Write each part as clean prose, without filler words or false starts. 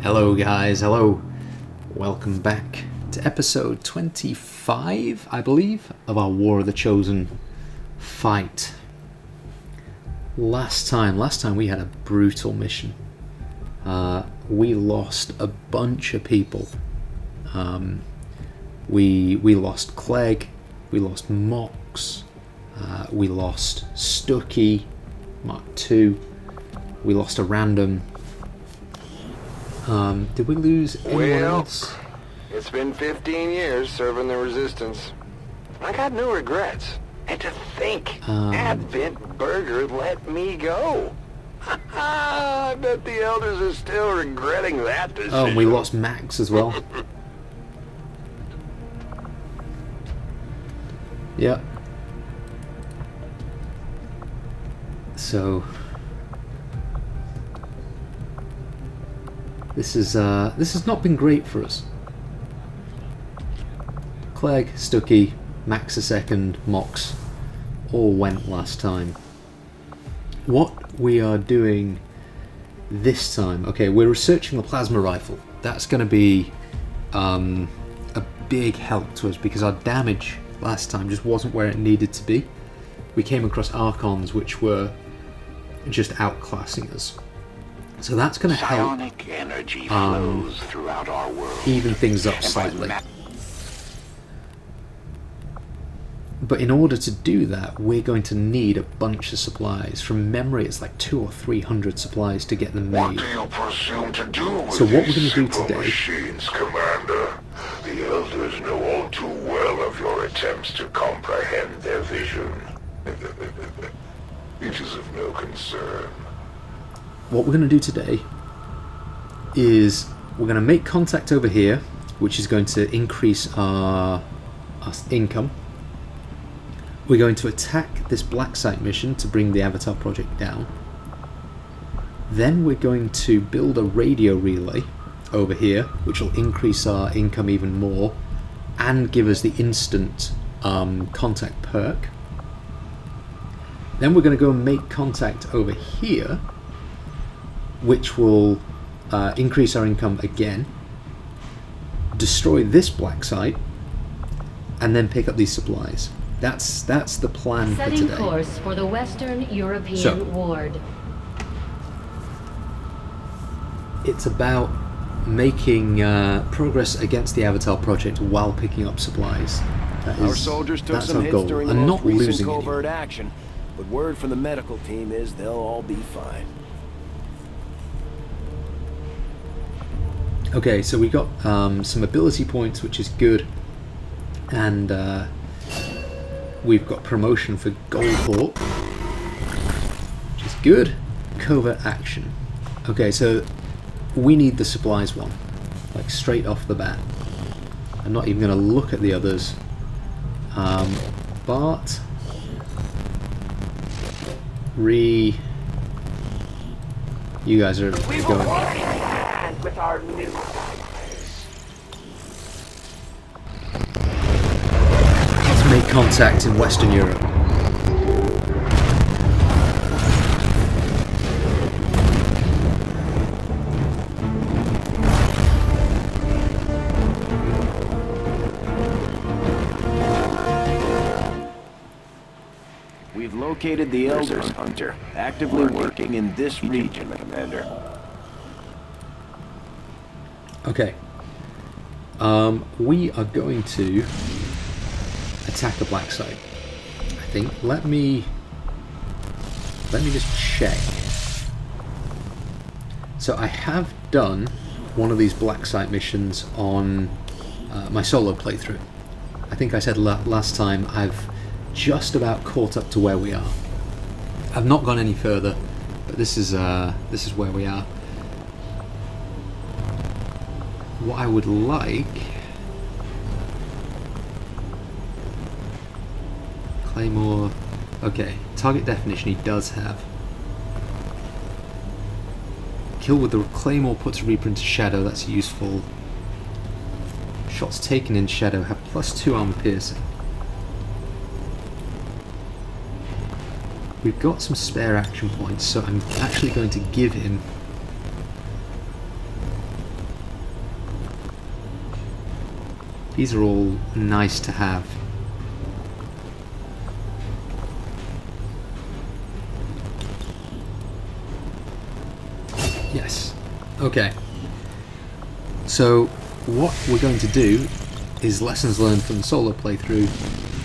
Hello guys, hello. Welcome back to episode 25, I believe, of our War of the Chosen fight. Last time we had a brutal mission. We lost a bunch of people. We lost Clegg, we lost Mox, we lost Stucky, Mark II, we lost a random. Did we lose anyone else? It's been 15 years serving the Resistance. I got no regrets. And to think, Advent Burger let me go. I bet the elders are still regretting that decision. Oh, and we lost Max as well. Yep. So this has not been great for us. Clegg, Stucky, Max II, Mox all went last time. What we are doing this time, okay, we're researching the plasma rifle. That's going to be a big help to us because our damage last time just wasn't where it needed to be. We came across Archons which were just outclassing us. So that's going to help energy flows throughout our world. Even things up slightly. But in order to do that, we're going to need a bunch of supplies. From memory, it's like 200 or 300 supplies to get them made. What do you presume to do with so what we're going to do today... machines, Commander? The Elders know all too well of your attempts to comprehend their vision. It is of no concern. What we're going to do today is we're going to make contact over here, which is going to increase our income. We're going to attack this black site mission to bring the Avatar project down. Then we're going to build a radio relay over here, which will increase our income even more and give us the instant contact perk. Then we're going to go and make contact over here, which will increase our income again, destroy this black site, and then pick up these supplies. That's the plan for today. Setting course for the Western European Ward. It's about making progress against the Avatar project while picking up supplies. Our soldiers took some hits during the most recent covert action, but word from the medical team is they'll all be fine. Okay, so we got some ability points, which is good, and we've got promotion for Goldhawk, which is good. Covert action. Okay, so we need the supplies one, like straight off the bat. I'm not even going to look at the others. Bart, you guys are going. With our new Let's make contact in Western Europe. We've located the Elders, Hunter, actively working in this region, Commander. Okay. We are going to attack the black site, I think. Let me just check. So I have done one of these black site missions on my solo playthrough. I think I said last time I've just about caught up to where we are. I've not gone any further, but this is where we are. What I would like... Claymore... Okay, target definition he does have. Kill with the Claymore puts Reaper into shadow, that's useful. Shots taken in shadow have +2 armor piercing. We've got some spare action points, so I'm actually going to give him These are all nice to have. Yes. Okay. So what we're going to do is lessons learned from the solo playthrough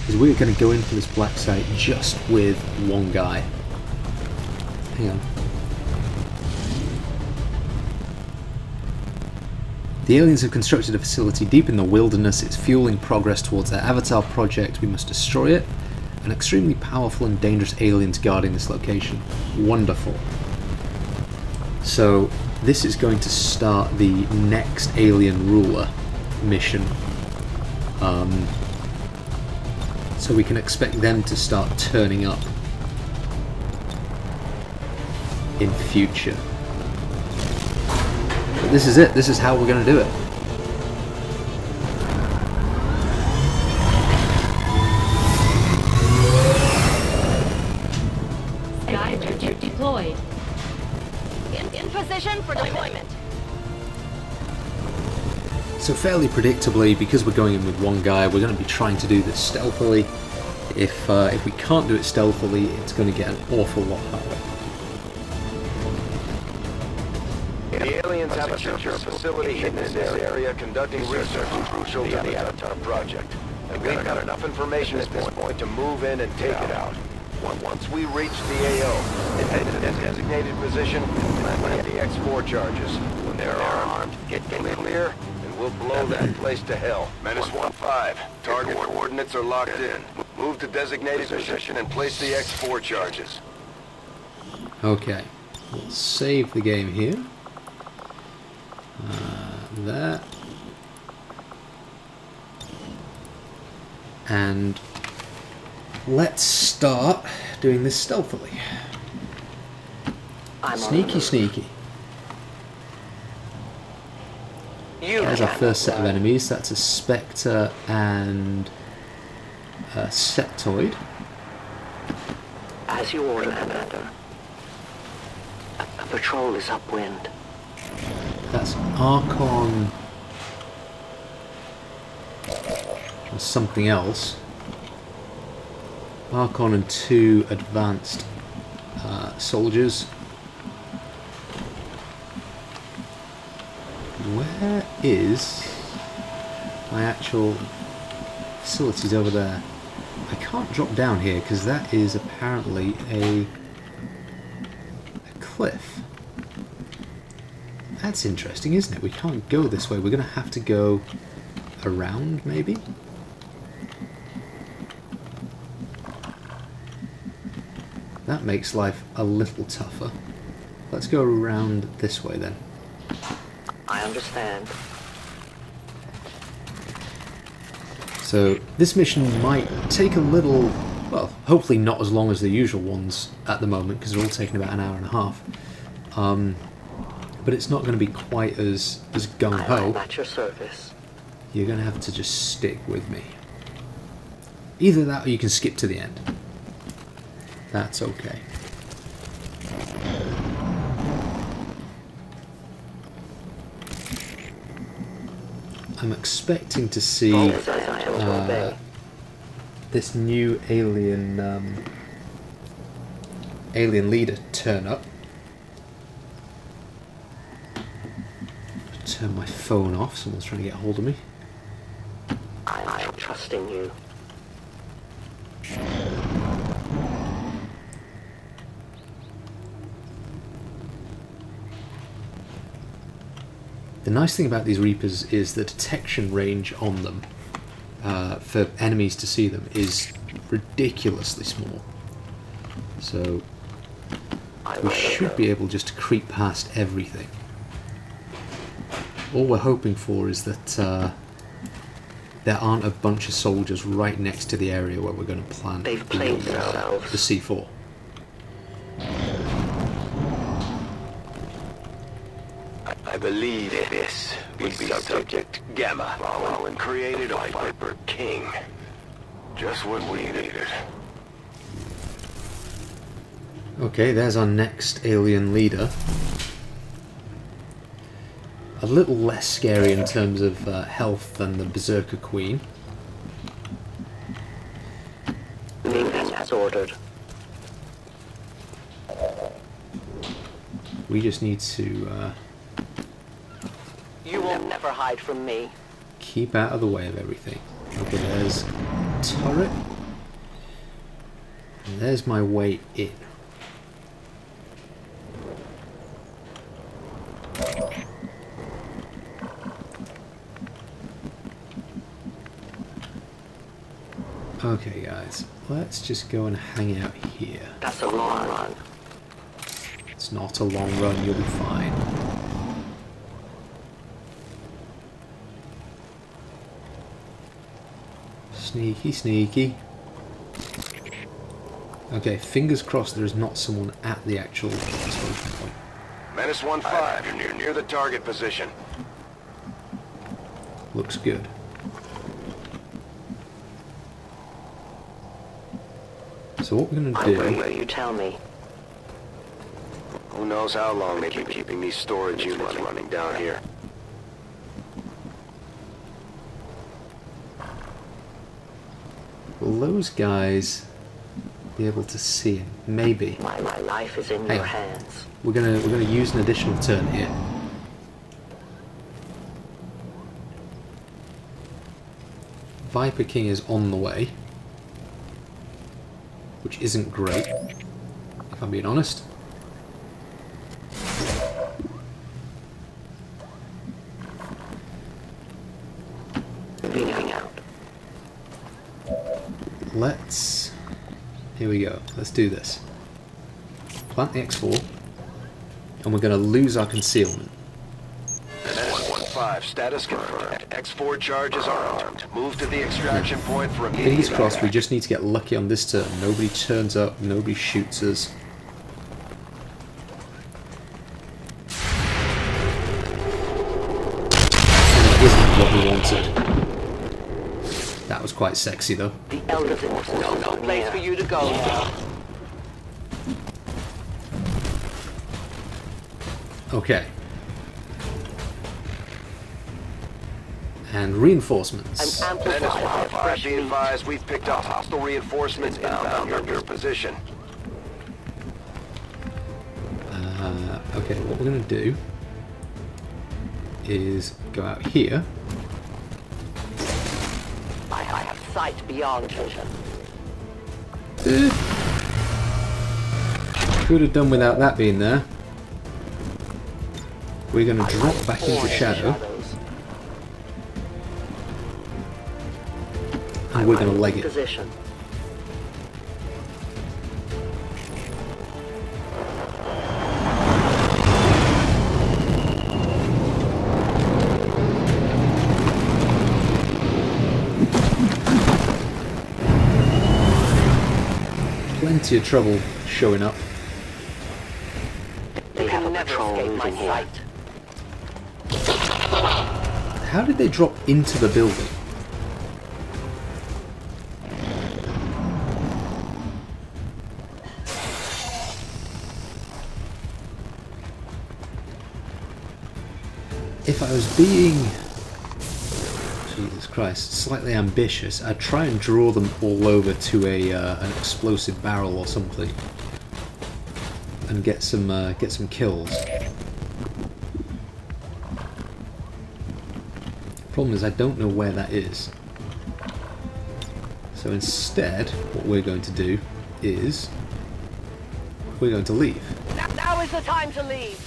is we're going to go into this black site just with one guy. Hang on. The aliens have constructed a facility deep in the wilderness. It's fueling progress towards their Avatar project. We must destroy it. An extremely powerful and dangerous aliens guarding this location. Wonderful. So this is going to start the next alien ruler mission. So we can expect them to start turning up in future. But this is it. This is how we're going to do it. Guide deployed. In position for deployment. So fairly predictably, because we're going in with one guy, we're going to be trying to do this stealthily. If we can't do it stealthily, it's going to get an awful lot harder. The aliens have a secure facility in this area conducting research crucial to the Avatar project. And we've got enough information at this point to move in and take it out. Once we reach the AO, head to the designated position and plant the X4 charges. When they're armed, get clear, and we'll blow that place to hell. Menace 1-5. Target coordinates are locked in. Move to designated position and place the X4 charges. Okay, we'll save the game here. That. And let's start doing this stealthily. Sneaky. There's our first set of enemies. That's a Spectre and a Septoid. As you order, Commander. A patrol is upwind. That's Archon and something else. Archon and 2 advanced soldiers. Where is my actual facilities over there? I can't drop down here because that is apparently a cliff. That's interesting, isn't it? We can't go this way. We're going to have to go around, maybe? That makes life a little tougher. Let's go around this way then. I understand. So this mission might take a little, well, hopefully not as long as the usual ones at the moment, because they're all taking about an hour and a half. But it's not going to be quite as gung-ho. I'm at your service. You're going to have to just stick with me. Either that or you can skip to the end. That's okay. I'm expecting to see this new alien leader turn up. Turn my phone off. Someone's trying to get hold of me. I'm trusting you. The nice thing about these Reapers is the detection range on them for enemies to see them is ridiculously small. So we should be able just to creep past everything. All we're hoping for is that there aren't a bunch of soldiers right next to the area where we're going to plant the C4. I believe this would be Subject Gamma, when created a Viper King. Just what we needed. Okay, there's our next alien leader. a little less scary in terms of health than the Berserker Queen. As ordered. We just need to You will never hide from me. keep out of the way of everything. Okay, there's turret. And there's my way in. Okay guys, let's just go and hang out here. That's a long run. It's not a long run, you'll be fine. Sneaky, sneaky. Okay, fingers crossed there is not someone at the actual explosion point. Menace 1-5, you're near the target position. Looks good. So what we're going to do... You tell me. Who knows how long they've been keeping these storage units running down here. Will those guys be able to see him? Maybe. My life is in your hands. We're gonna use an additional turn here. Viper King is on the way, which isn't great, if I'm being honest. Being out. Let's... Here we go. Let's do this. Plant the X4, and we're going to lose our concealment. Menace 1-5, status confirmed. X4 charges are armed. Move to the extraction point for immediate Fingers crossed, we attack. just need to get lucky on this turn. Nobody turns up, nobody shoots us. And it isn't what we wanted. That was quite sexy though. The Elder Force. No place for you to go now. Okay. And reinforcements. An Menace amplifier of 1-5, fresh be meat. advised we've picked up hostile reinforcements inbound on your position. Okay, what we're going to do is go out here. I have sight beyond vision. Could have done without that being there. We're going to drop back into shadow, and we're going to leg it. Position. Plenty of trouble showing up. They can never escape my sight. How did they drop into the building? If I was being, Jesus Christ, slightly ambitious, I'd try and draw them all over to an explosive barrel or something, and get some kills. Problem is, I don't know where that is. So instead, what we're going to do is we're going to leave. Now is the time to leave.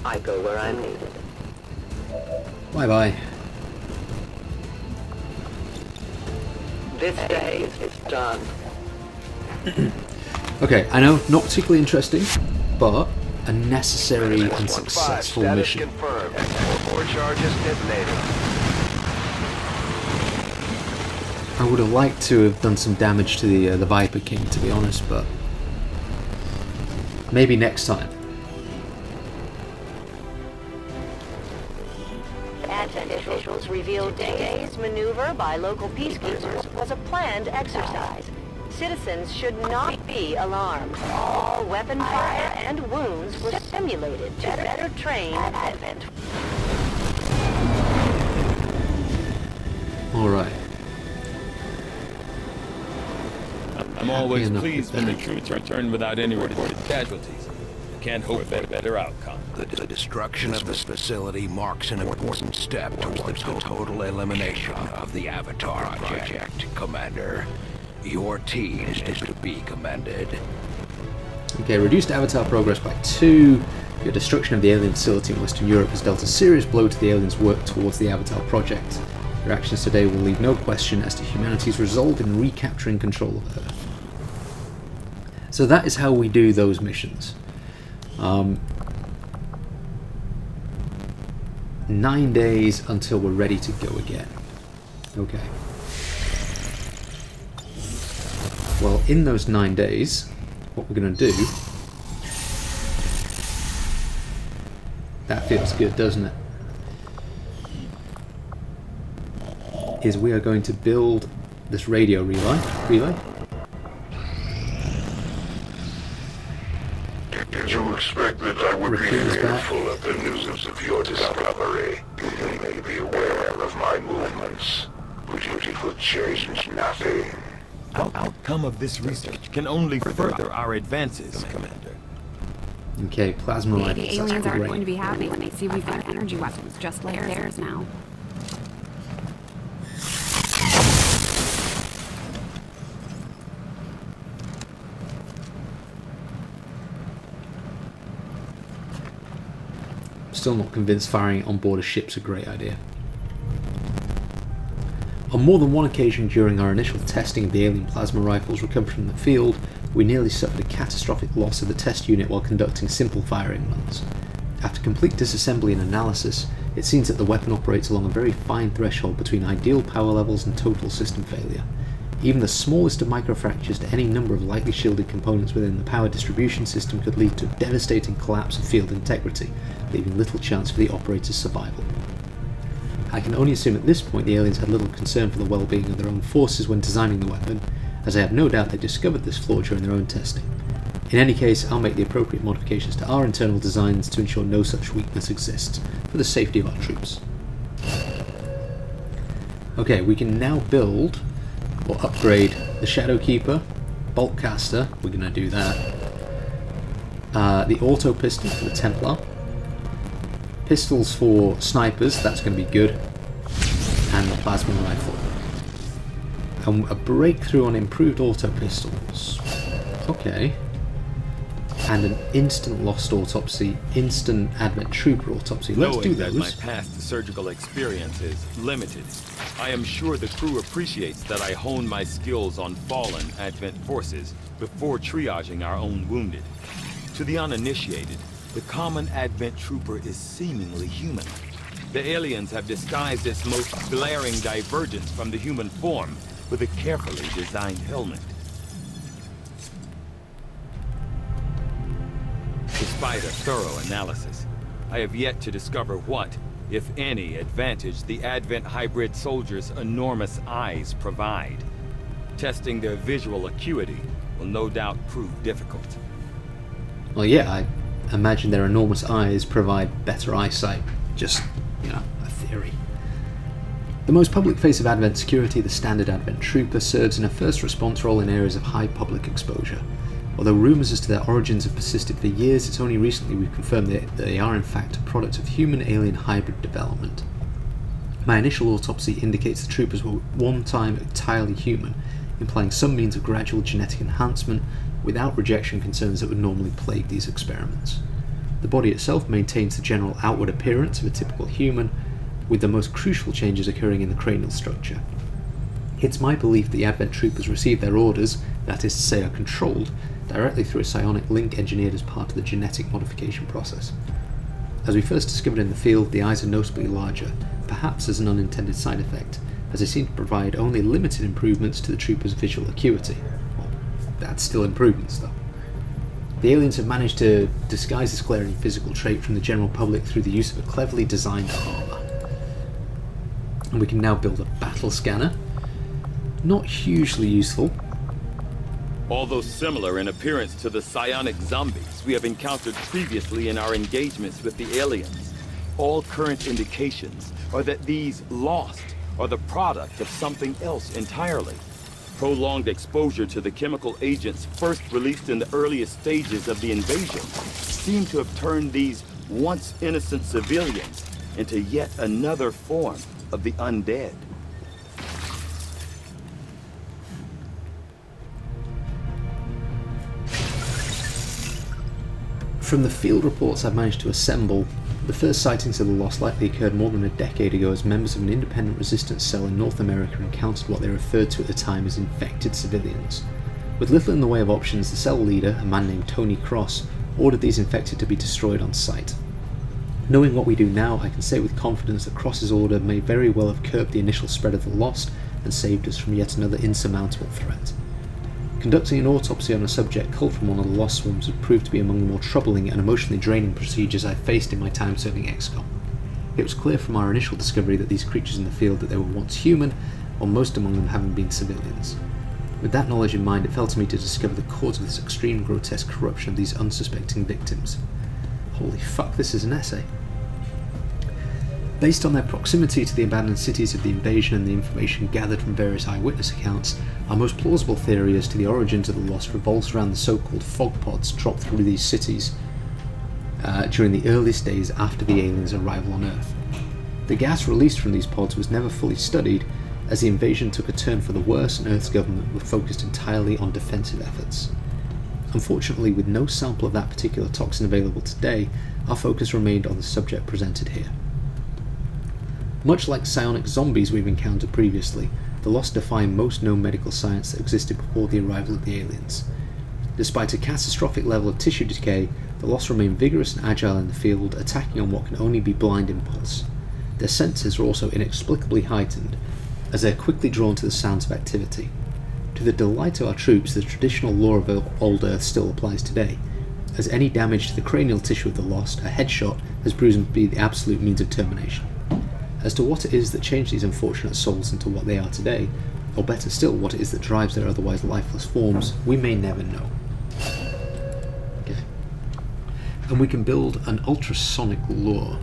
I go where I'm needed. Bye bye. This day is done. Okay, I know, not particularly interesting, but a necessary Menace and 1-5, successful status mission. confirmed. X4 charges detonated. I would have liked to have done some damage to the Viper King, to be honest, but maybe next time. Advent officials revealed today's maneuver by local peacekeepers was a planned exercise. Citizens should not be alarmed. All weapon fire and wounds were simulated to better train Advent. Alright. I'm always enough pleased with when the that. troops return without any reported casualties. I can't hope for a better outcome. The destruction of this facility marks an important step towards the total elimination of the Avatar Project, Commander. Your team is to be commended. Okay, reduced Avatar progress by 2. Your destruction of the alien facility in Western Europe has dealt a serious blow to the aliens' work towards the Avatar Project. Your actions today will leave no question as to humanity's resolve in recapturing control of Earth. So that is how we do those missions. 9 days until we're ready to go again. Okay. Well, in those 9 days, what we're going to do... That feels good, doesn't it? Is we are going to build this radio relay. Did you expect that I would be Recruiters back. fearful of the news of your discovery? You may be aware of my movements, but it will change nothing. The outcome of this research can only further our advances, Commander. Okay, plasma The rifles, aliens that's aren't great. going to be happy when they see we've got energy weapons just like theirs now. Still not convinced firing on board a ship's a great idea. On more than one occasion during our initial testing of the alien plasma rifles recovered from the field, we nearly suffered a catastrophic loss of the test unit while conducting simple firing runs. After complete disassembly and analysis, it seems that the weapon operates along a very fine threshold between ideal power levels and total system failure. Even the smallest of microfractures to any number of lightly shielded components within the power distribution system could lead to a devastating collapse of field integrity, leaving little chance for the operator's survival. I can only assume at this point the aliens had little concern for the well-being of their own forces when designing the weapon, as I have no doubt they discovered this flaw during their own testing. In any case, I'll make the appropriate modifications to our internal designs to ensure no such weakness exists, for the safety of our troops. Okay, we can now build or upgrade the Shadowkeeper, Bolt Caster, we're going to do that, the Auto Pistol for the Templar, pistols for snipers, that's going to be good, and the Plasma Rifle. And a breakthrough on improved auto pistols. Okay. And an instant lost autopsy, instant Advent Trooper autopsy. Let's do Knowing that my those. past surgical experience is limited, I am sure the crew appreciates that I hone my skills on fallen Advent forces before triaging our own wounded. To the uninitiated, the common Advent Trooper is seemingly human. The aliens have disguised its most glaring divergence from the human form with a carefully designed helmet. Despite a thorough analysis, I have yet to discover what, if any, advantage the Advent hybrid soldiers' enormous eyes provide. Testing their visual acuity will no doubt prove difficult. Well, yeah, I imagine their enormous eyes provide better eyesight. Just, a theory. The most public face of Advent security, the standard Advent Trooper, serves in a first response role in areas of high public exposure. Although rumours as to their origins have persisted for years, it's only recently we've confirmed that they are in fact a product of human-alien hybrid development. My initial autopsy indicates the troopers were at one time entirely human, implying some means of gradual genetic enhancement without rejection concerns that would normally plague these experiments. The body itself maintains the general outward appearance of a typical human, with the most crucial changes occurring in the cranial structure. It's my belief the Advent Troopers receive their orders, that is to say are controlled, directly through a psionic link engineered as part of the genetic modification process. As we first discovered in the field, the eyes are noticeably larger, perhaps as an unintended side effect, as they seem to provide only limited improvements to the troopers' visual acuity. Well, that's still improvements though. The aliens have managed to disguise this glaring physical trait from the general public through the use of a cleverly designed armour. And we can now build a battle scanner. Not hugely useful, Although similar in appearance to the psionic zombies we have encountered previously in our engagements with the aliens, all current indications are that these lost are the product of something else entirely. Prolonged exposure to the chemical agents first released in the earliest stages of the invasion seem to have turned these once innocent civilians into yet another form of the undead. From the field reports I've managed to assemble, the first sightings of the Lost likely occurred more than a decade ago as members of an independent resistance cell in North America encountered what they referred to at the time as infected civilians. With little in the way of options, the cell leader, a man named Tony Cross, ordered these infected to be destroyed on sight. Knowing what we do now, I can say with confidence that Cross's order may very well have curbed the initial spread of the Lost and saved us from yet another insurmountable threat. Conducting an autopsy on a subject culled from one of the Lost swarms would prove to be among the more troubling and emotionally draining procedures I've faced in my time serving XCOM. It was clear from our initial discovery that these creatures in the field that they were once human, while most among them having been civilians. With that knowledge in mind, it fell to me to discover the cause of this extreme grotesque corruption of these unsuspecting victims. Holy fuck, this is an essay. Based on their proximity to the abandoned cities of the invasion and the information gathered from various eyewitness accounts, our most plausible theory as to the origins of the Lost revolves around the so-called fog pods dropped through these cities during the earliest days after the aliens' arrival on Earth. The gas released from these pods was never fully studied, as the invasion took a turn for the worse and Earth's government were focused entirely on defensive efforts. Unfortunately, with no sample of that particular toxin available today, our focus remained on the subject presented here. Much like psionic zombies we've encountered previously, the Lost defy most known medical science that existed before the arrival of the aliens. Despite a catastrophic level of tissue decay, the Lost remain vigorous and agile in the field, attacking on what can only be blind impulse. Their senses are also inexplicably heightened, as they are quickly drawn to the sounds of activity. To the delight of our troops, the traditional law of old Earth still applies today, as any damage to the cranial tissue of the Lost, a headshot, has proven to be the absolute means of termination. As to what it is that changed these unfortunate souls into what they are today, or better still, what it is that drives their otherwise lifeless forms, we may never know. Okay. And we can build an ultrasonic law.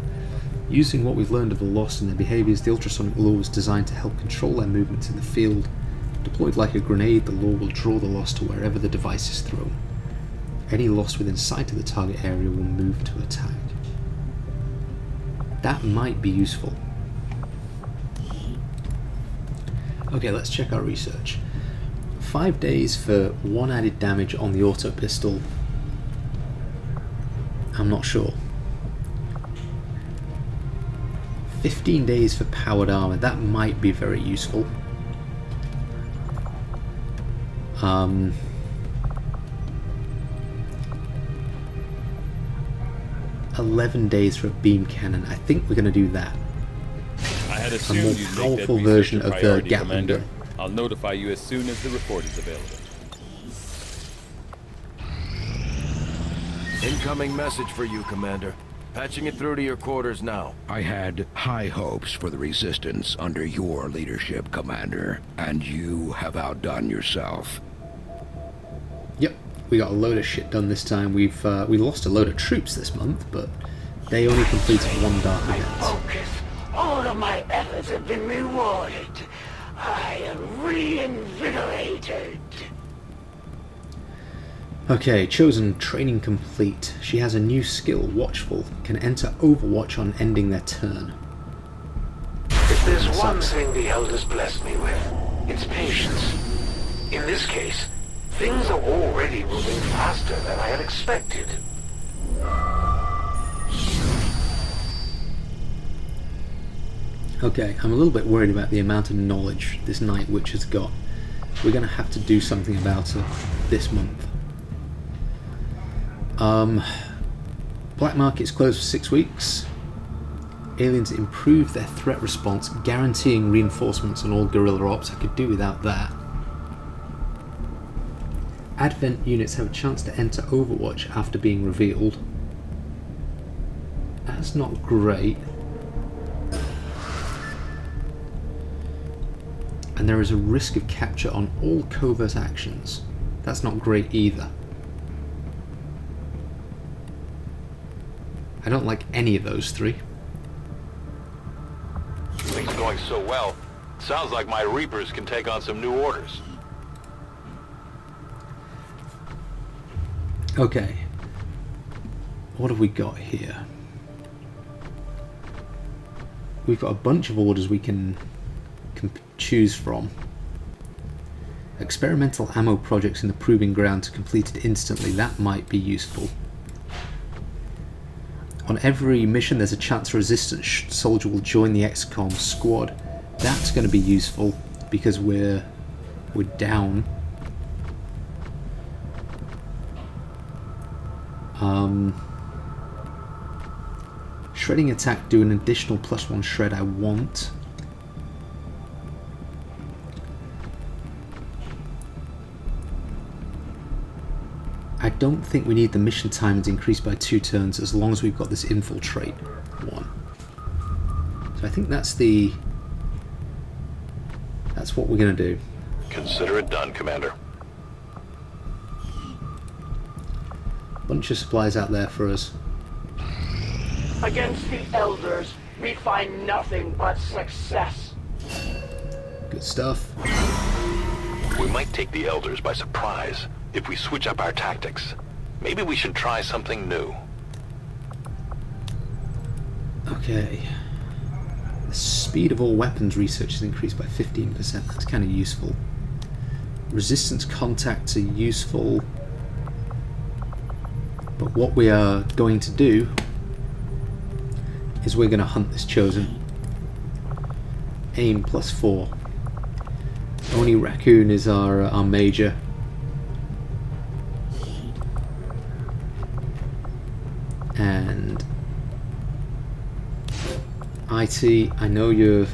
Using what we've learned of the Lost and their behaviours, the ultrasonic law was designed to help control their movements in the field. Deployed like a grenade, the law will draw the Lost to wherever the device is thrown. Any Lost within sight of the target area will move to attack. That might be useful. Okay, let's check our research. 5 days for 1 added damage on the auto pistol. I'm not sure. 15 days for powered armor. That might be very useful. 11 days for a beam cannon. I think we're going to do that. I had A assumed more you'd make that powerful research version a of the priority, Gatling Commander. gun. I'll notify you as soon as the report is available. Incoming message for you, Commander. Patching it through to your quarters now. I had high hopes for the Resistance under your leadership, Commander, and you have outdone yourself. Yep, we got a load of shit done this time. We lost a load of troops this month, but they only completed 1 dark event. Focus. All of my efforts have been rewarded. I am reinvigorated. Okay, Chosen training complete. She has a new skill, Watchful, can enter Overwatch on ending their turn. If there's one thing the Elders blessed me with, it's patience. In this case, things are already moving faster than I had expected. Okay, I'm a little bit worried about the amount of knowledge this Night Witch has got. We're going to have to do something about it this month. Black Market's closed for 6 weeks. Aliens improved their threat response, guaranteeing reinforcements on all guerrilla ops. I could do without that. Advent units have a chance to enter Overwatch after being revealed. That's not great. And there is a risk of capture on all covert actions. That's not great either. I don't like any of those three. Things are going so well. Sounds like my Reapers can take on some new orders. Okay. What have we got here? We've got a bunch of orders we can choose from. Experimental ammo projects in the proving ground to completed instantly. That might be useful. On every mission there's a chance a resistance soldier will join the XCOM squad. That's going to be useful because we're down. Shredding attack, do an additional +1 shred I want. I don't think we need the mission time to increase by 2 turns as long as we've got this infiltrate one. So I think that's what we're going to do. Consider it done, Commander. Bunch of supplies out there for us. Against the Elders, we find nothing but success. Good stuff. We might take the Elders by surprise if we switch up our tactics. Maybe we should try something new. Okay. The speed of all weapons research is increased by 15%. That's kind of useful. Resistance contacts are useful. But what we are going to do is we're going to hunt this Chosen. Aim +4. Only Raccoon is our major. And IT, I know you're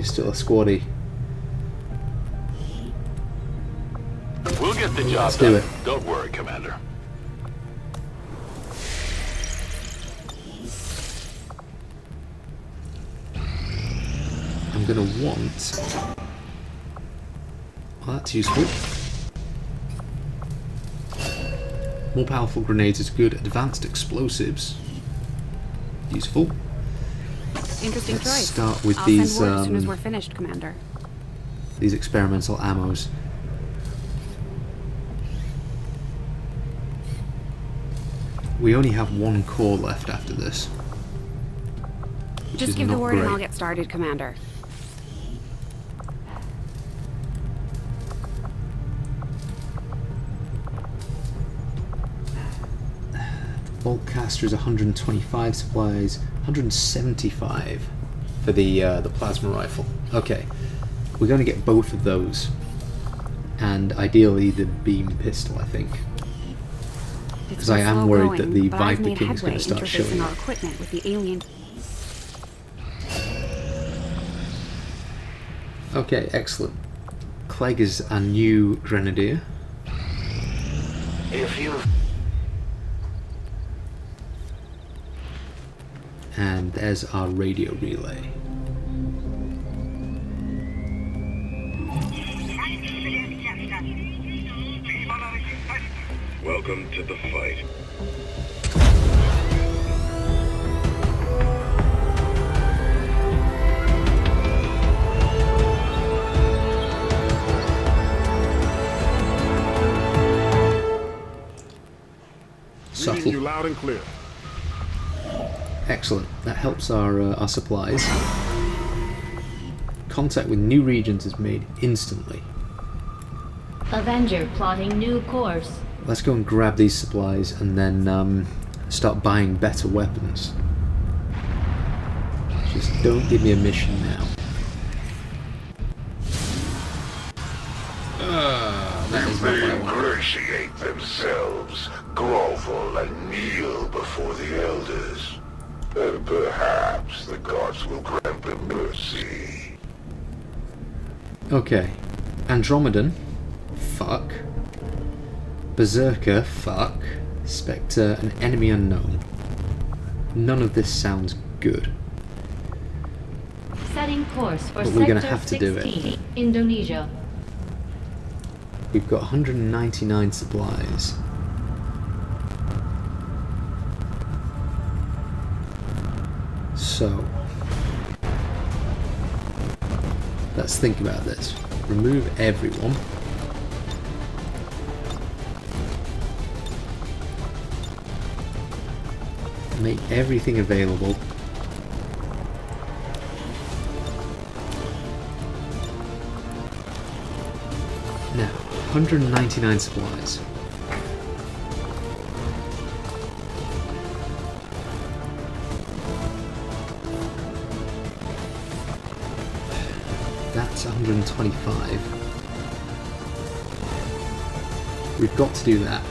still a squaddy. We'll get the job Let's done. do it. Don't worry, Commander. I'm gonna want. Well, that's useful. More powerful grenades is good. Advanced explosives. Useful. Interesting Let's choice. start with I'll these send word as soon as we're finished, Commander. these experimental ammos. We only have 1 core left after this. Which Just is give the not word and great. I'll get started, Commander. Boltcaster is 125 supplies, 175 for the plasma rifle. Okay, we're going to get both of those, and ideally the beam pistol, I think, because I am worried that the Viper King is going to start showing our up. equipment with the alien. Okay, excellent. Clegg is our new grenadier. If you And there's our radio relay. Welcome to the fight. Subtle. You loud and clear. Excellent. That helps our supplies. Contact with new regions is made instantly. Avenger plotting new course. Let's go and grab these supplies and then start buying better weapons. Just don't give me a mission now. That is not what I want. Ingratiate themselves, grovel and kneel before the elders. And perhaps the gods will grant them mercy. Okay. Andromedan. Fuck. Berserker. Fuck. Spectre. An enemy unknown. None of this sounds good. Setting course for But we're gonna Sector have to do it. 16, Indonesia. We've got 199 supplies. So, let's think about this. Remove everyone. Make everything available. Now, 199 supplies. That's 125. We've got to do that.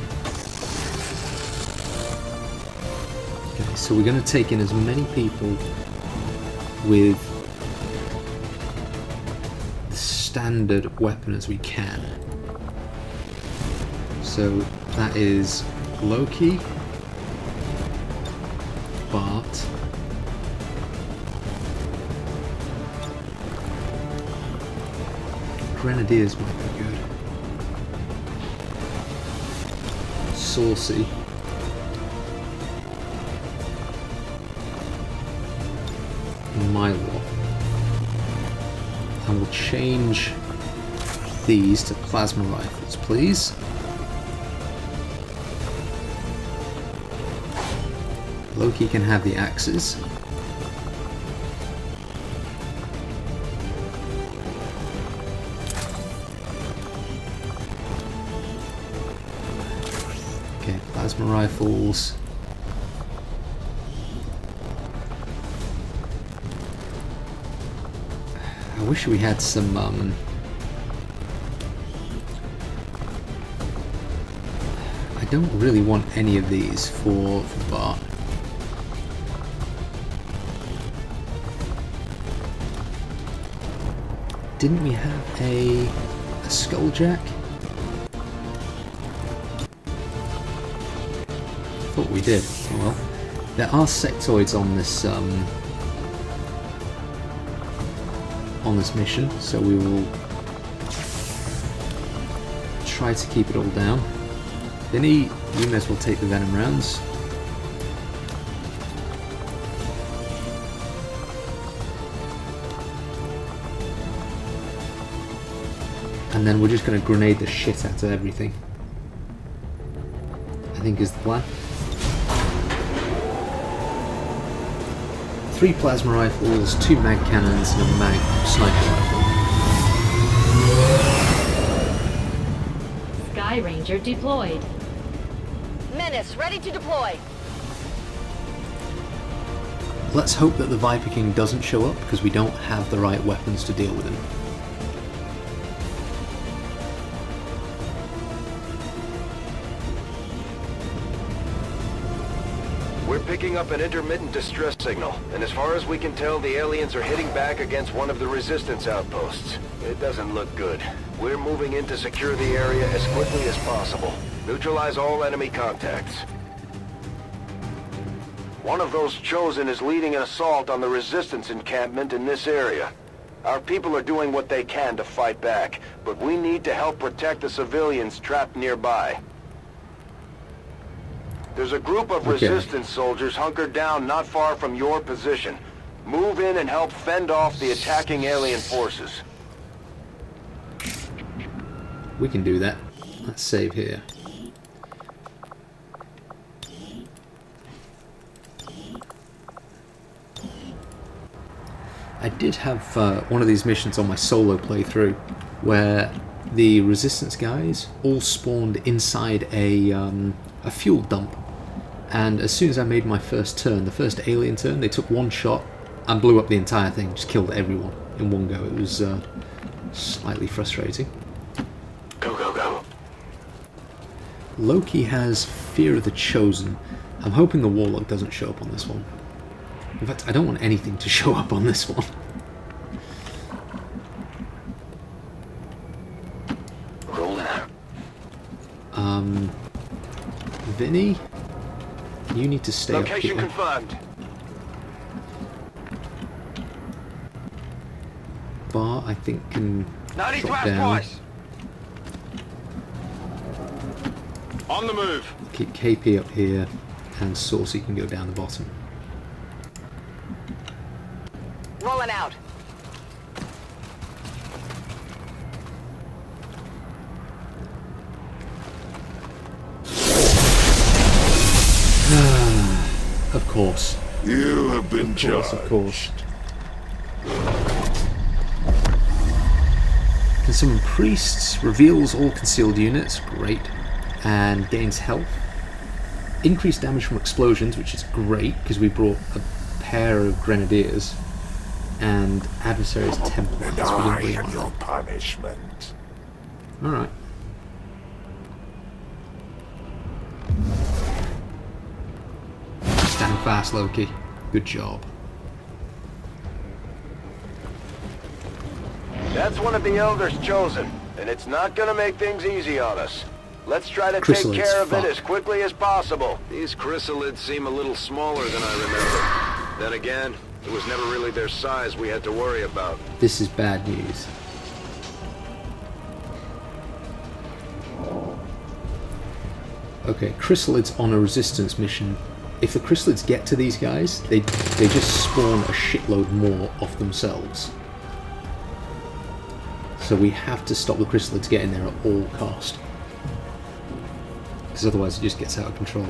Okay, so we're going to take in as many people with the standard weapon as we can. So that is Loki, Bart, Grenadiers might be good, Saucy, Milo. And we'll change these to plasma rifles, please. Loki can have the axes. Okay, plasma rifles. I wish we had some I don't really want any of these for Bart. Didn't we have a skulljack? Thought we did. Oh well. There are sectoids on this mission, so we will try to keep it all down. Vinny, you may as well take the venom rounds. And then we're just going to grenade the shit out of everything, I think is the plan. 3 plasma rifles, 2 mag cannons, and a mag sniper rifle. Sky Ranger deployed. Menace, ready to deploy. Let's hope that the Viper King doesn't show up, because we don't have the right weapons to deal with him. We're picking up an intermittent distress signal, and as far as we can tell, the aliens are hitting back against one of the resistance outposts. It doesn't look good. We're moving in to secure the area as quickly as possible. Neutralize all enemy contacts. One of those Chosen is leading an assault on the resistance encampment in this area. Our people are doing what they can to fight back, but we need to help protect the civilians trapped nearby. There's a group of resistance soldiers hunkered down not far from your position. Move in and help fend off the attacking alien forces. We can do that. Let's save here. I did have one of these missions on my solo playthrough where the resistance guys all spawned inside a fuel dump, and as soon as I made my first turn, the first alien turn, they took one shot and blew up the entire thing, just killed everyone in one go. It was slightly frustrating. Go, go, go. Loki has Fear of the Chosen. I'm hoping the Warlock doesn't show up on this one. In fact, I don't want anything to show up on this one. Rolling out. Vinny, you need to stay Location up here. confirmed. Bar, I think, can Not drop down. twice. On the move. Keep KP up here, and Saucy can go down the bottom. Rolling out. Of course. You have been charged. Of course. Can summon priests, reveals all concealed units, great, and gains health. Increased damage from explosions, which is great because we brought a pair of grenadiers, and adversaries templates. And I am your punishment. All right. Stand fast, Loki. Good job. That's one of the Elders chosen, and it's not gonna make things easy on us. Let's try to take care of it as quickly as possible. These chrysalids seem a little smaller than I remember. Then again, it was never really their size we had to worry about. This is bad news. Okay, chrysalids on a resistance mission. If the chrysalids get to these guys, they just spawn a shitload more of themselves. So we have to stop the chrysalids getting there at all cost. Because otherwise it just gets out of control.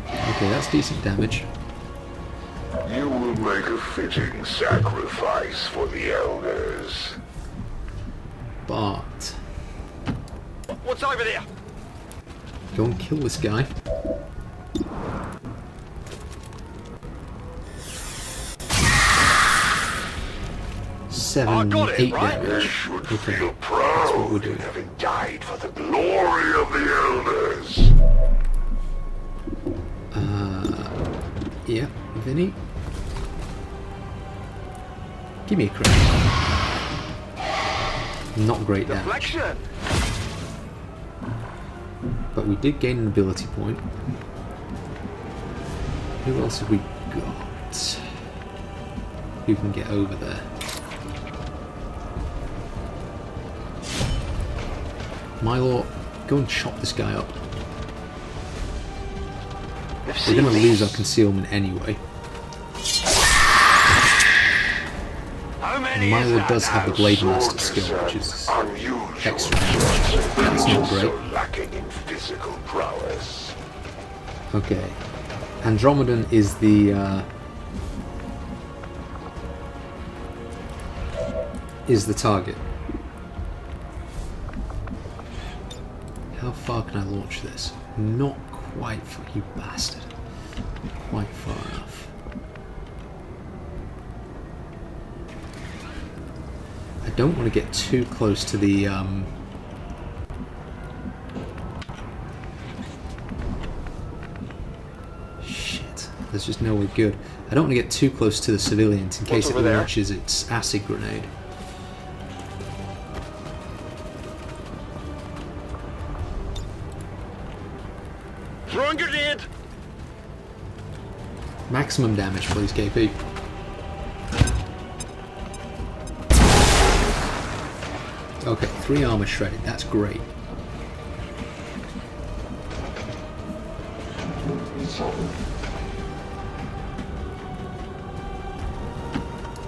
Okay, that's decent damage. You will make a fitting sacrifice for the Elders. But What's over there? go and kill this guy. Seven, 8 They damage. should Okay, feel that's what we're proud in doing. having died for the glory of the Elders. Yeah, Vinny. Give me a crit. Not great damage. Deflection. But we did gain an ability point. Who else have we got? Who can get over there? Milo, go and chop this guy up. We're going to lose our concealment anyway. And Milo does have the Blade Master skill, which is extra damage. That's not great. Lacking in physical prowess. Okay. Andromedan is the target. How far can I launch this? Not quite far, you bastard. Quite far enough. I don't want to get too close to the shit. There's just no way good. I don't want to get too close to the civilians in case it launches its acid grenade. Throwing grenade. Maximum damage, please, KP. Okay, 3 armor shredded. That's great.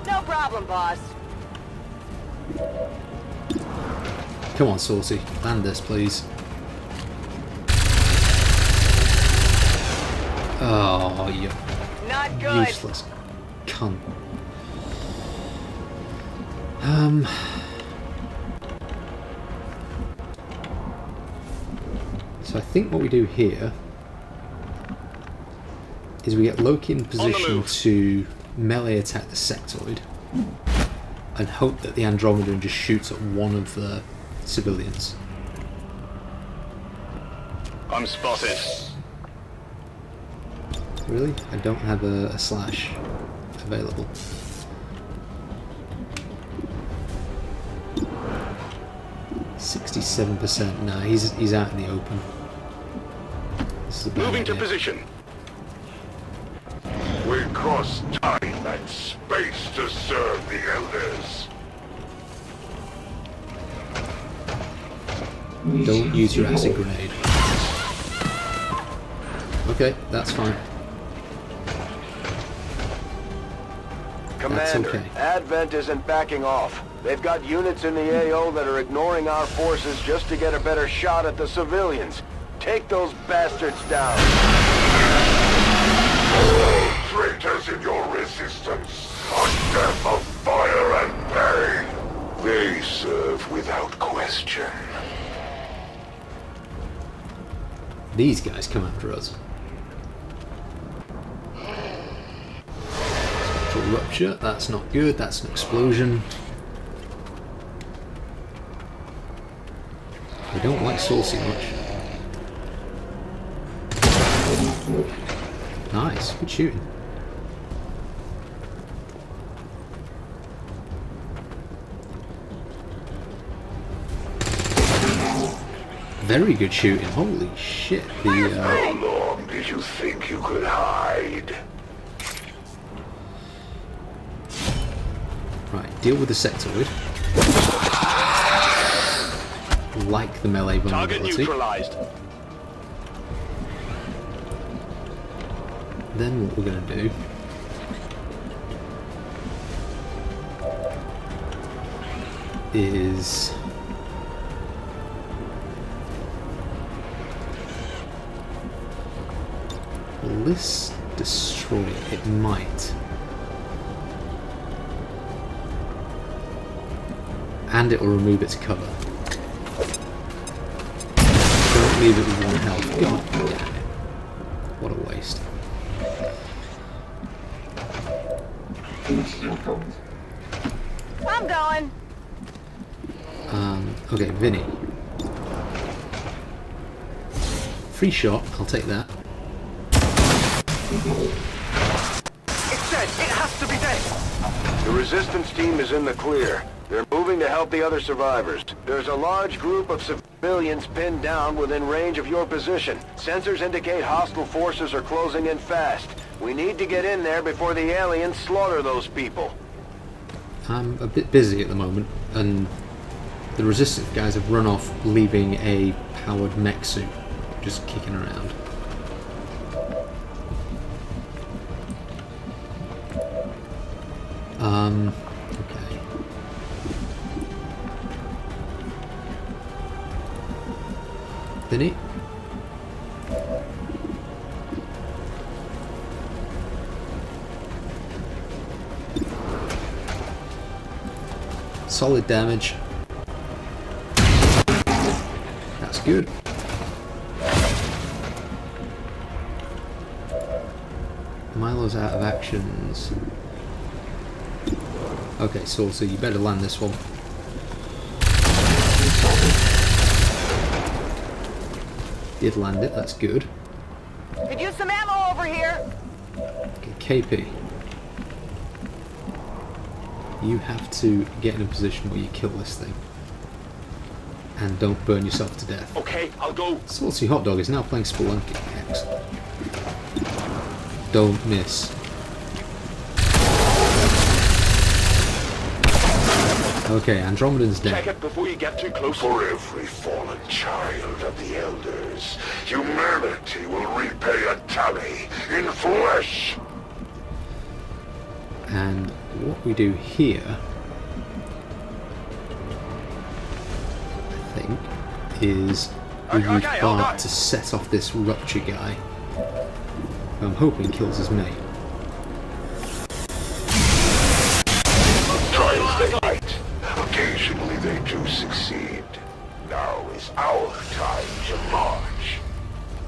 No problem, boss. Come on, Saucy. Land this, please. Oh, you Not good. useless cunt. So I think what we do here is we get Loki in position to melee attack the sectoid and hope that the Andromedan just shoots at one of the civilians. I'm spotted. Really? I don't have a slash available. %. Nah, he's out in the open. This is a bad Moving to idea. position. We cross time and space to serve the Elders. Don't use your acid grenade. Okay, that's fine. Commander, okay. Advent isn't backing off. They've got units in the AO that are ignoring our forces just to get a better shot at the civilians. Take those bastards down. Oh, traitors in your resistance, a death of fire and pain. They serve without question. These guys come after us. Rupture, that's not good, that's an explosion. I don't like saucy much. Nice, good shooting. Very good shooting, holy shit. How long did you think you could hide? Right, deal with the sectoid. Like the melee vulnerability. Target neutralized. Then what we're going to do is will this destroy it? It might. And it will remove its cover. Don't leave it with 1 health. God damn it. What a waste. I'm going. Okay, Vinny. Free shot, I'll take that. It's dead. It has to be dead. The resistance team is in the clear. They're moving to help the other survivors. There's a large group of civilians pinned down within range of your position. Sensors indicate hostile forces are closing in fast. We need to get in there before the aliens slaughter those people. I'm a bit busy at the moment, and the resistance guys have run off, leaving a powered mech suit just kicking around. Okay. Vinny? Solid damage. That's good. Milo's out of actions. Okay, so you better land this one. Did land it, that's good. Could use some ammo over here. Okay, KP. You have to get in a position where you kill this thing. And don't burn yourself to death. Okay, I'll go. Salty Hot Dog is now playing Spelunky. Excellent. Don't miss. Okay, Andromeda's dead. Check it before you get too close. For every fallen child of the Elders, humanity will repay a tally in flesh. And what we do here, I think, is we use Bart to set off this Rupture guy, who I'm hoping kills his mate. Trials they fight. Occasionally they do succeed. Now is our time to march.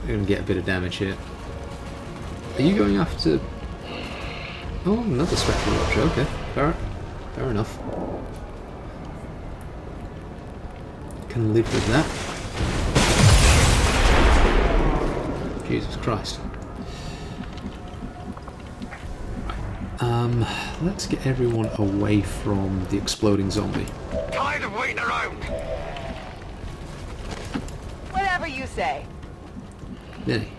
We're going to get a bit of damage here. Are you going after... Oh, another Spectral Rupture, okay. Fair enough. Can live with that. Jesus Christ. Let's get everyone away from the exploding zombie. Tired of waiting around. Whatever you say. Vinny.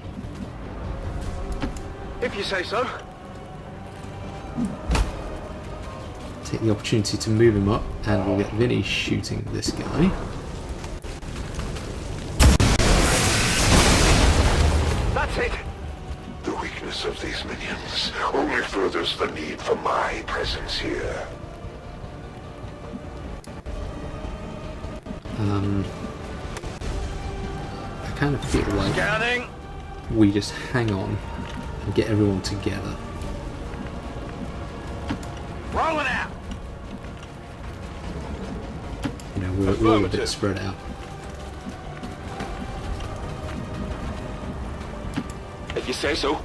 If you say so. Take the opportunity to move him up, and we'll get Vinny shooting this guy. these minions only furthers the need for my presence here. I kind of feel like we just hang on and get everyone together. Rolling out. You know, we're all a bit spread out. If you say so.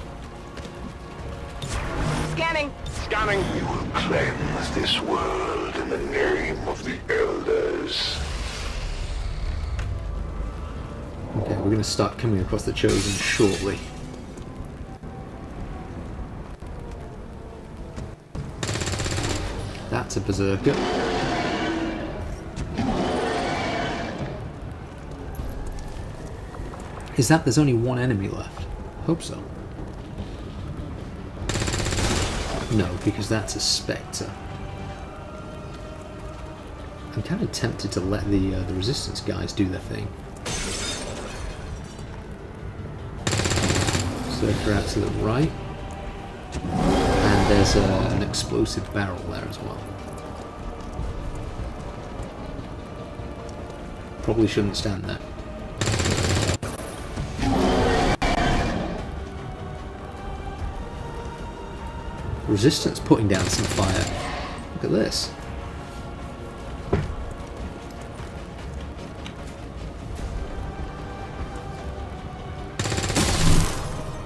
Scanning. Scanning. We will cleanse this world in the name of the Elders. Okay, we're going to start coming across the Chosen shortly. That's a berserker. Is that there's only one enemy left? Hope so. No, because that's a Spectre. I'm kind of tempted to let the Resistance guys do their thing. Berserker out to the right. And there's an explosive barrel there as well. Probably shouldn't stand there. Resistance putting down some fire. Look at this.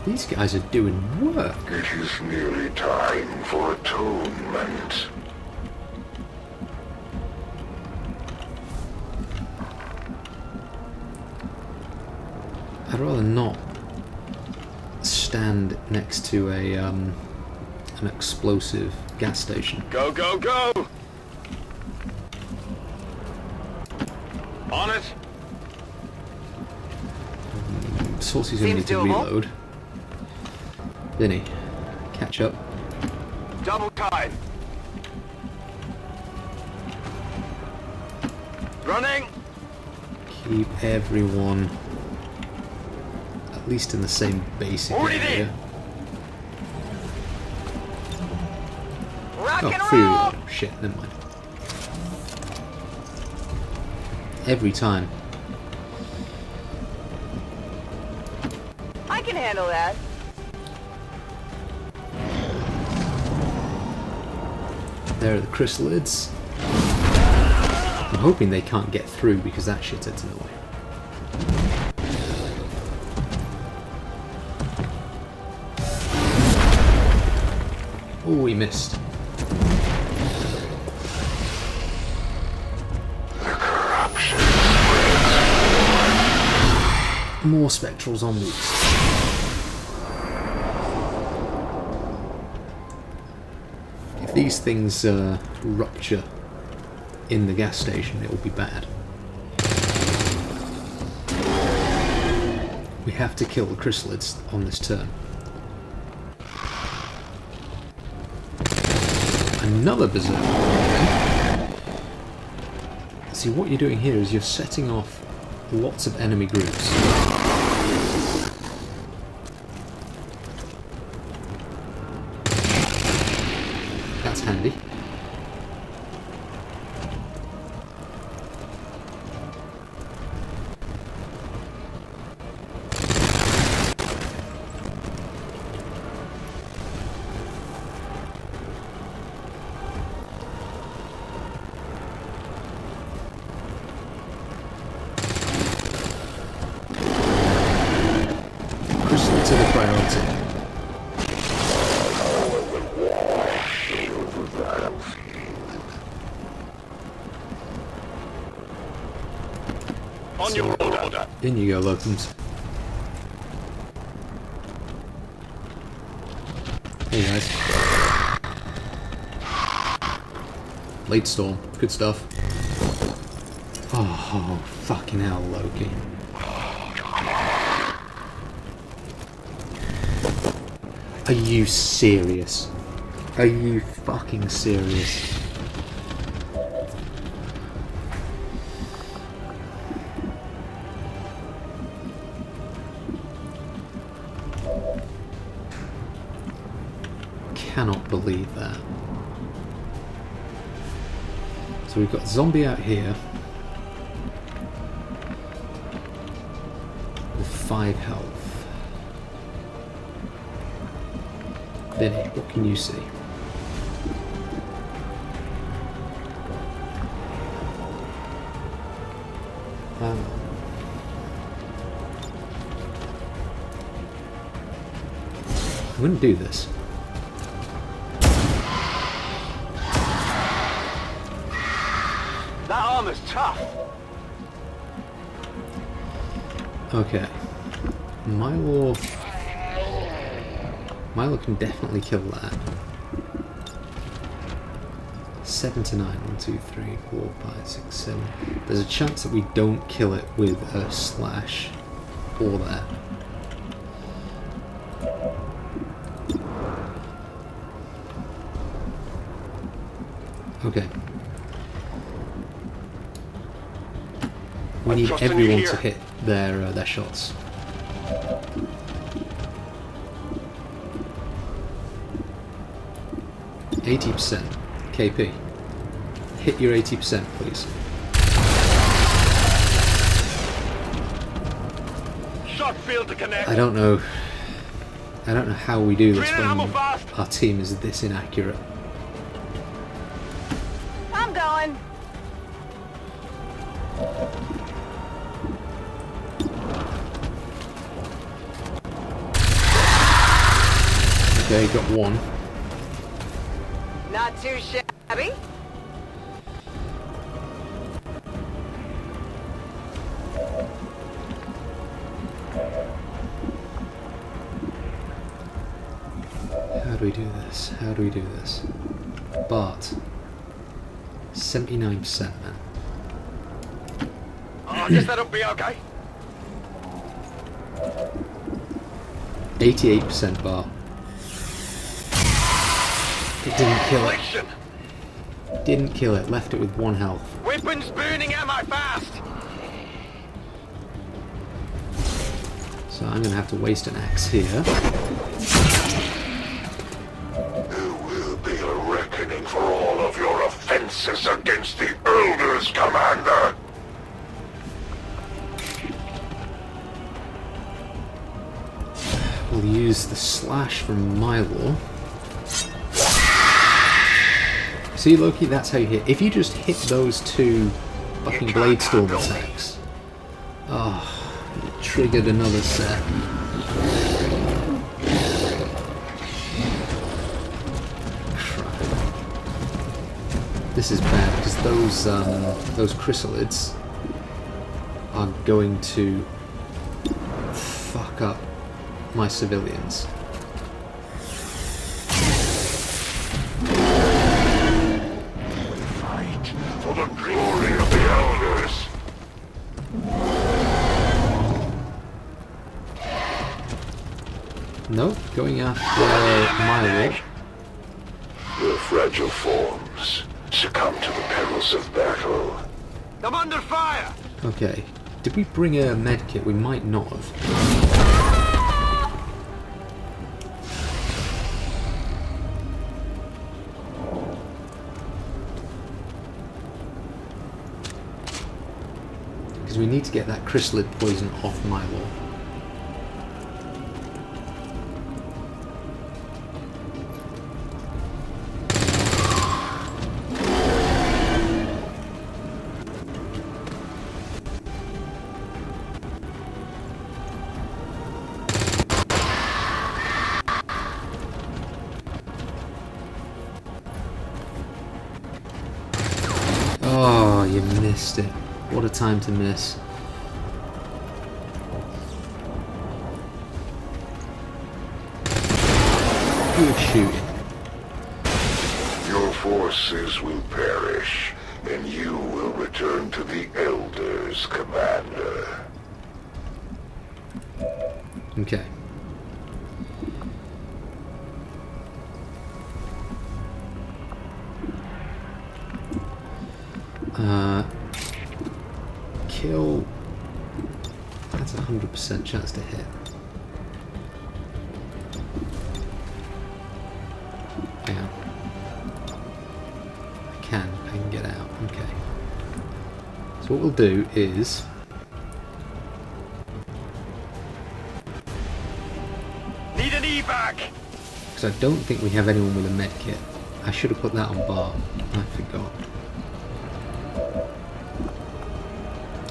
These guys are doing work. It is nearly time for atonement. I'd rather not stand next to a an explosive gas station. Go, go, go! On it. Saucy's gonna need to reload. Vinny, catch up. Double tide. Running. Keep everyone at least in the same basic area. Rock and free roll. reload. Shit, never mind. Every time. I can handle that. There are the chrysalids. I'm hoping they can't get through because that shit's in the way. Oh, we missed. More spectral zombies. If these things rupture in the gas station, it will be bad. We have to kill the chrysalids on this turn. Another berserker. See, what you're doing here is you're setting off lots of enemy groups. That's handy. To the priority. On your order. In you go, locums. Hey guys. Late storm. Good stuff. Oh, fucking hell, Loki. Are you serious? Are you fucking serious? cannot believe that. So we've got zombie out here with 5 health. Vinny, what can you see? I'm going to do this. That armor's tough. Okay. Milo can definitely kill that. 7 to 9. 1, 2, 3, 4, 5, 6, 7. There's a chance that we don't kill it with a slash or that. Okay. We need everyone to hit their shots. %. KP. Hit your 80%, please. Shot field to connect. I don't know how we do this when our team is this inaccurate. I'm going. Okay, got one. Not too shabby. How do we do this? How do we do this? Bart. 79%, man. I guess that'll be okay. 88% Bart. It didn't kill it. Didn't kill it. Left it with 1 health. Weapons burning ammo fast. So I'm going to have to waste an axe here. There will be a reckoning for all of your offenses against the Elders, Commander. We'll use the slash from Milo. See, Loki, that's how you hit. If you just hit those 2 fucking Bladestorm attacks. Oh, it triggered another set. Crap. This is bad because those chrysalids are going to fuck up my civilians. Fight for the glory of the Elders. Nope, going after Milo. The fragile forms succumb to the perils of battle. I'm under fire. Okay, did we bring a medkit? We might not have. Because we need to get that chrysalid poison off Milo. Oh, you missed it. What a time to miss. Good shooting. Your forces will perish, and you will return to the Elders, Commander. Okay. Kill. That's a 100% chance to hit. can get out. Okay. So what we'll do is... Need an evac! Because I don't think we have anyone with a med kit. I should have put that on Bart. I forgot.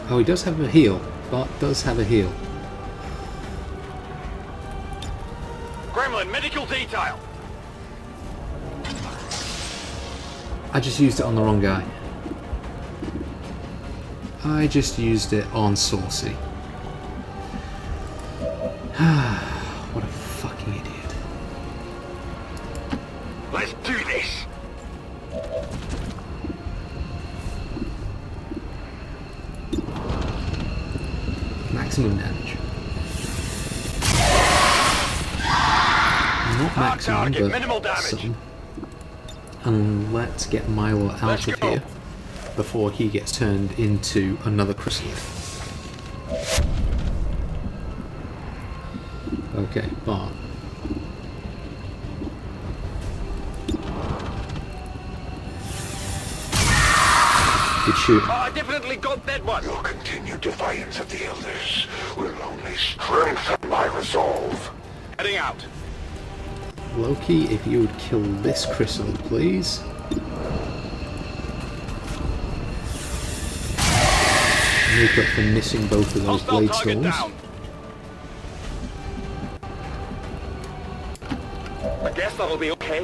Oh, he does have a heal. Bart does have a heal. Gremlin, medical detail! I just used it on the wrong guy. I just used it on Saucy. What a fucking idiot. Let's do this! Maximum damage. Not maximum, target, but minimal damage. some. And let's get Milo out Let's of go. here before he gets turned into another chrysalid. Okay, Bart. Good shoot. Oh, I definitely got that one! Your continued defiance of the Elders will only strengthen my resolve. Heading out. Loki, if you would kill this chrysalid, please. Make up for missing both of those Hostile blade target storms. down. I guess that'll be okay.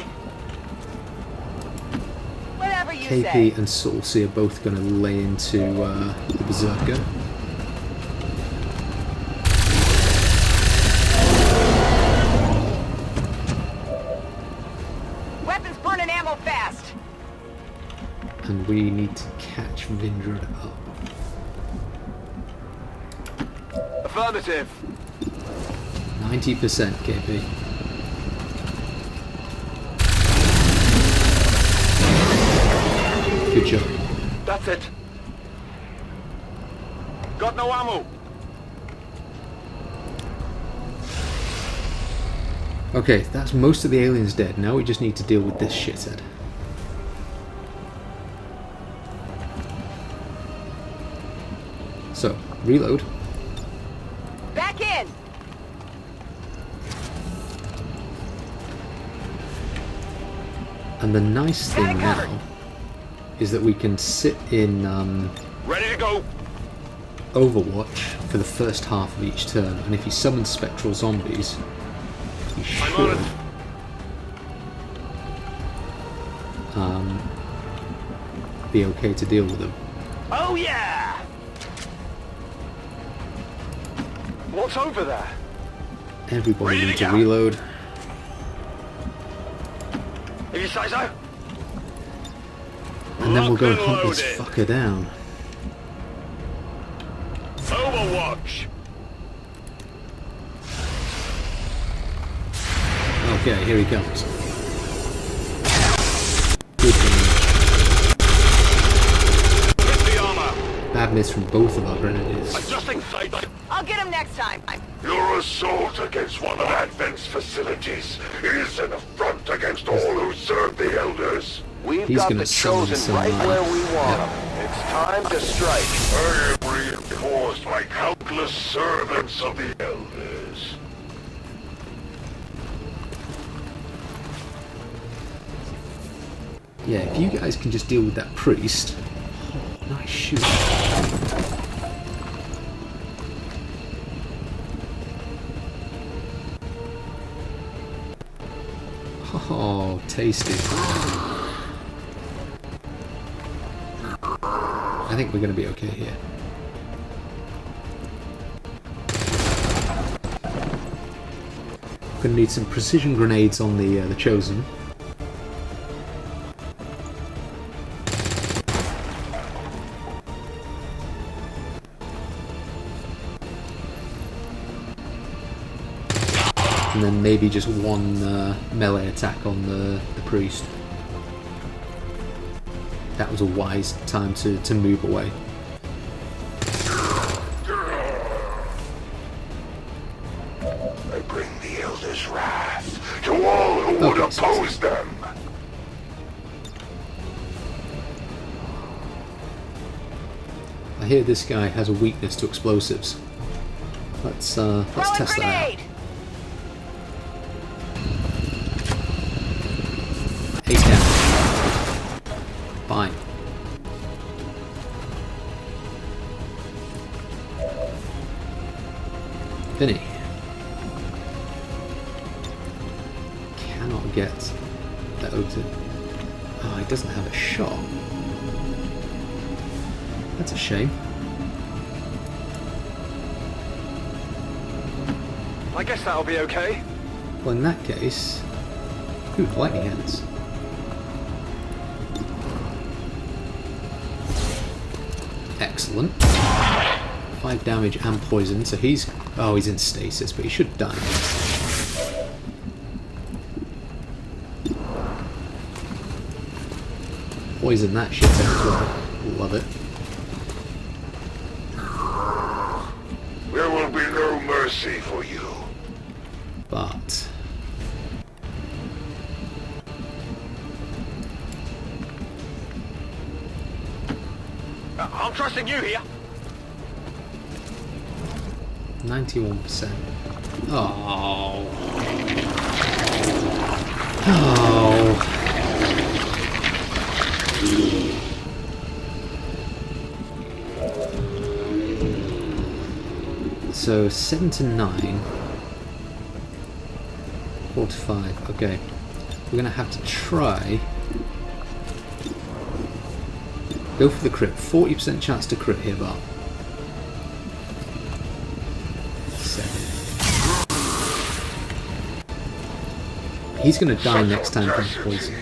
Whatever you KP say. and Saucy are both going to lay into the Berserker. Weapons burning ammo fast. And we need to catch Vindred up. Affirmative. 90% KP. Good job. That's it. Got no ammo. Okay, that's most of the aliens dead. Now we just need to deal with this shithead. So, reload. Back in. And the nice thing now is that we can sit in Ready to go. Overwatch for the first half of each turn, and if he summons spectral zombies, he I'm on should it. be okay to deal with them. Oh yeah! What's over there? Everybody Ready to needs to go. reload. If you say so. And then we'll go and Locked and hunt this loaded. fucker down. Overwatch. Okay, here he comes. Good damage. Hit the armor. Bad miss from both of our grenadiers. Adjusting sight. I'll get him next time. Your assault against one of Advent's facilities is an affront against all who serve the Elders. We've He's got gonna the summon Chosen some, right where we want yeah. them. It's time to strike. I am reinforced by countless servants of the Elders. Yeah, if you guys can just deal with that priest. Nice shoot. Oh, tasty. I think we're going to be okay here. Going to need some precision grenades on the Chosen. And then maybe just one melee attack on the priest. That was a wise time to move away. I bring the Elders' wrath to all who would Okay, oppose them. hear this guy has a weakness to explosives. Let's test that out. 8 damage. Fine. Vinny. Cannot get that O2. Oh, he doesn't have a shot. That's a shame. I guess that'll be okay. Well, in that case... Ooh, lightning hands. Excellent. 5 damage and poison, so he's... Oh, he's in stasis, but he should die. Poison that shit out as well. Love it. There will be no mercy for you. But... I'm trusting you here. 91%. Oh. Oh. So 7 to 9. 4 to 5. Okay. We're gonna have to try. Go for the crit. 40% chance to crit here, Bart. 7. He's gonna die next time from poison.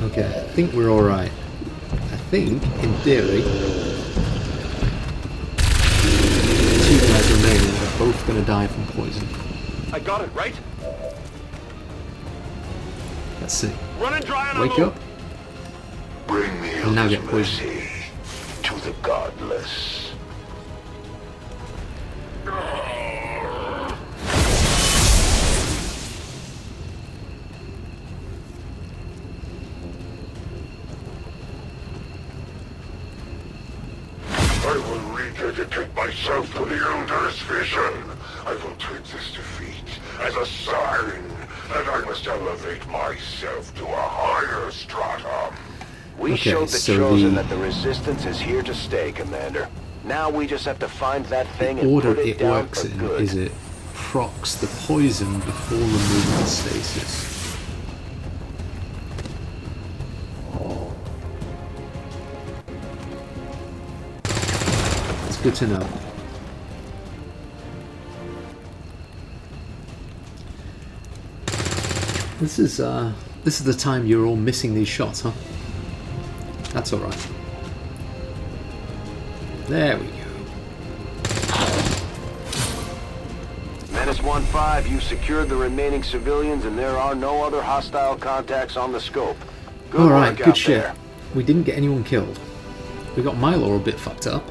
Okay, I think we're alright. I think, in theory, 2 guys remaining are both going to die from poison. I got it, right? Let's see. Running dry on Wake up. Bring the And now Elder's get poisoned. mercy to the godless. I will rededicate myself to the Elder's vision. I will take this defeat as a sign that I must elevate myself to a higher stratum. We Okay, showed the so Chosen the- that the Resistance is here to stay, Commander. Now we just have to find that thing The and order put it it down works for in good. is it procs the poison before removing the stasis. It's good to know. This is the time you're all missing these shots, huh? That's all right. There we go. Menace 1-5, you secured the remaining civilians and there are no other hostile contacts on the scope. Good All right, work good out shit. there. We didn't get anyone killed. We got Milo a bit fucked up.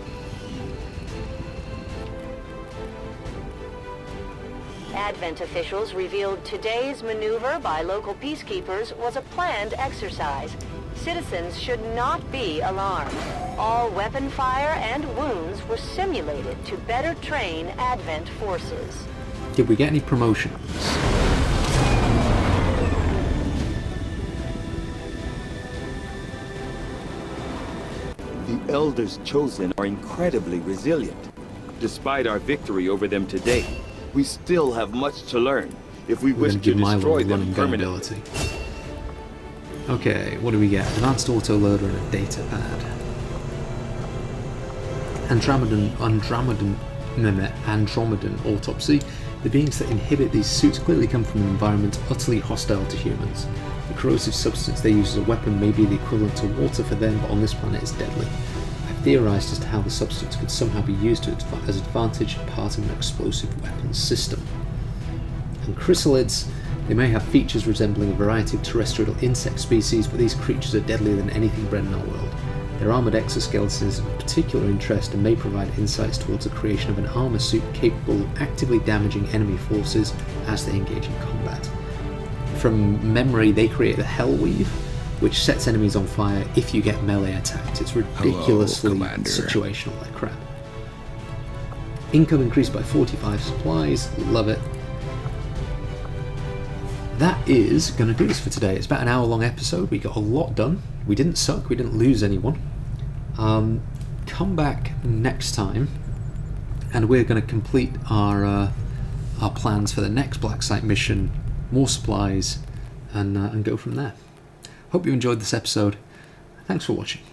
Advent officials revealed today's maneuver by local peacekeepers was a planned exercise. Citizens should not be alarmed. All weapon fire and wounds were simulated to better train Advent forces. Did we get any promotions? The Elders Chosen are incredibly resilient. Despite our victory over them today, we still have much to learn if we We're wish going to to give Milo destroy a them running gun permanently. ability. Okay, what do we get? Advanced autoloader and a data pad. Andromedan autopsy. The beings that inhabit these suits clearly come from an environment utterly hostile to humans. The corrosive substance they use as a weapon may be the equivalent to water for them, but on this planet it's deadly. I've theorized as to how the substance could somehow be used as advantage part of an explosive weapons system. And chrysalids, They may have features resembling a variety of terrestrial insect species, but these creatures are deadlier than anything bred in our world. Their armoured exoskeletons is of particular interest and may provide insights towards the creation of an armour suit capable of actively damaging enemy forces as they engage in combat. From memory, they create the Hell Weave, which sets enemies on fire if you get melee attacked. It's ridiculously situational like crap. Income increased by 45 supplies, love it. That is going to do this for today. It's about an hour-long episode. We got a lot done. We didn't suck. We didn't lose anyone. Come back next time, and we're going to complete our plans for the next Black Site mission, more supplies, and go from there. Hope you enjoyed this episode. Thanks for watching.